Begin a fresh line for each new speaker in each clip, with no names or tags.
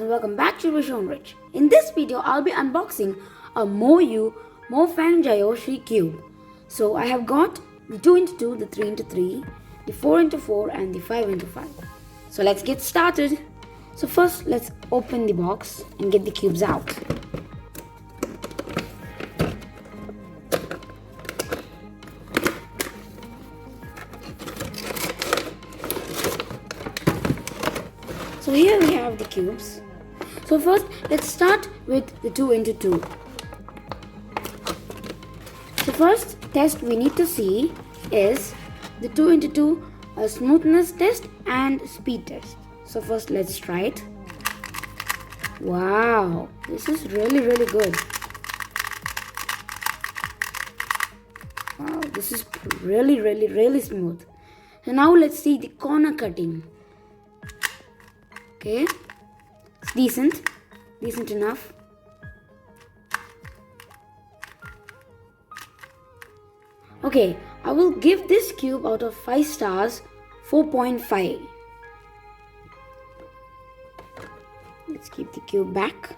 and welcome back to RishonRich. In this video, I'll be unboxing a MOYU MOFANG JIAOSHI cube. So I have got the 2x2, the 3x3, the 4x4 and the 5x5. So let's get started. So first, let's open the box and get the cubes out. So here we have the cubes. So first, let's start with the 2x2. The first test we need to see is the 2x2 smoothness test and speed test. So first, let's try it. Wow, this is really good. Wow, this is really smooth. So now let's see the corner cutting. Okay, it's decent enough. Okay, I will give this cube out of 5 stars 4.5. Let's keep the cube back.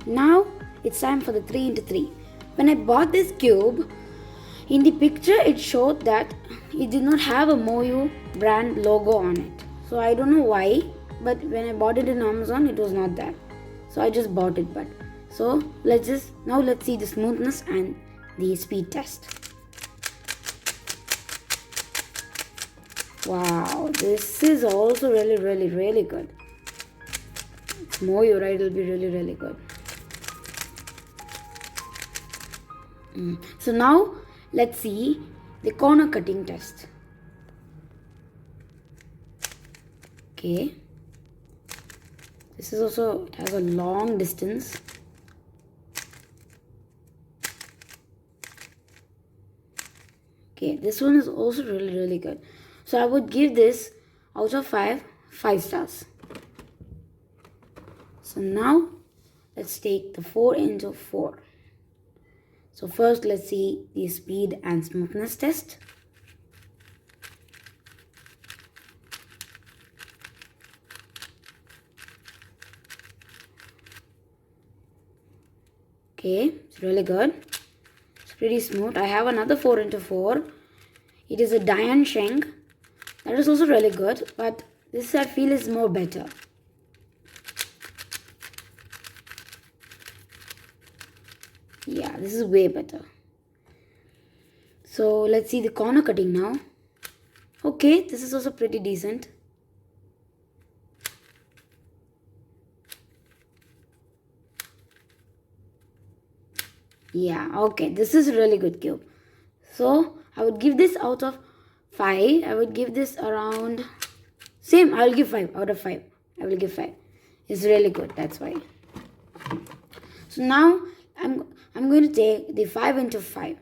Now it's time for the 3x3. When I bought this cube, in the picture it showed that it did not have a MOYU brand logo on it. So I don't know why, but when I bought it in Amazon, it was not there. So I just bought it. But so let's see the smoothness and the speed test. Wow, this is also really good. It's MOYU, right? It'll be really good. So now let's see the corner cutting test. Okay, this is also, it has a long distance. Okay, this one is also really good. So I would give this out of 5 stars. So now let's take the 4x4. So first, let's see the speed and smoothness test. Okay, it's really good. It's pretty smooth. I have another 4x4. It is a Diane Sheng. That is also really good, but this I feel is more better. Yeah, this is way better. So let's see the corner cutting now. Okay, this is also pretty decent. Yeah, okay, this is a really good cube. So I would give this out of 5. I would give this around same. I will give 5 out of 5. I will give 5. It's really good. That's why. So now I'm going to take the 5x5.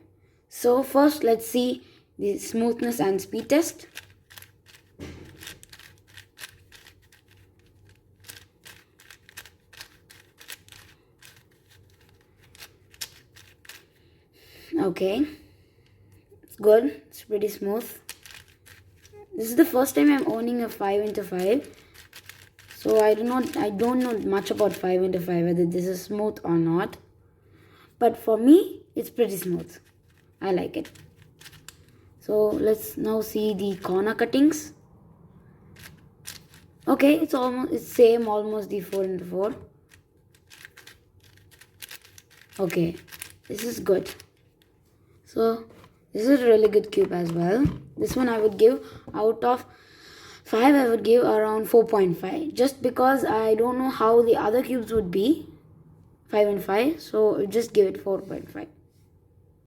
So first, let's see the smoothness and speed test. Okay, it's good. It's pretty smooth. This is the first time I'm owning a 5x5, so I don't know much about 5x5, whether this is smooth or not. But for me, it's pretty smooth. I like it. So let's now see the corner cuttings. Okay, it's same almost the 4x4. Okay, this is good. So this is a really good cube as well. This one I would give out of 5, I would give around 4.5. Just because I don't know how the other cubes would be, 5x5. So I'll just give it 4.5.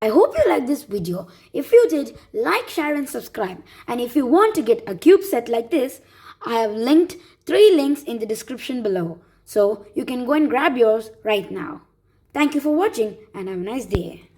I hope you liked this video. If you did, like, share and subscribe. And if you want to get a cube set like this, I have linked 3 links in the description below. So you can go and grab yours right now. Thank you for watching and have a nice day.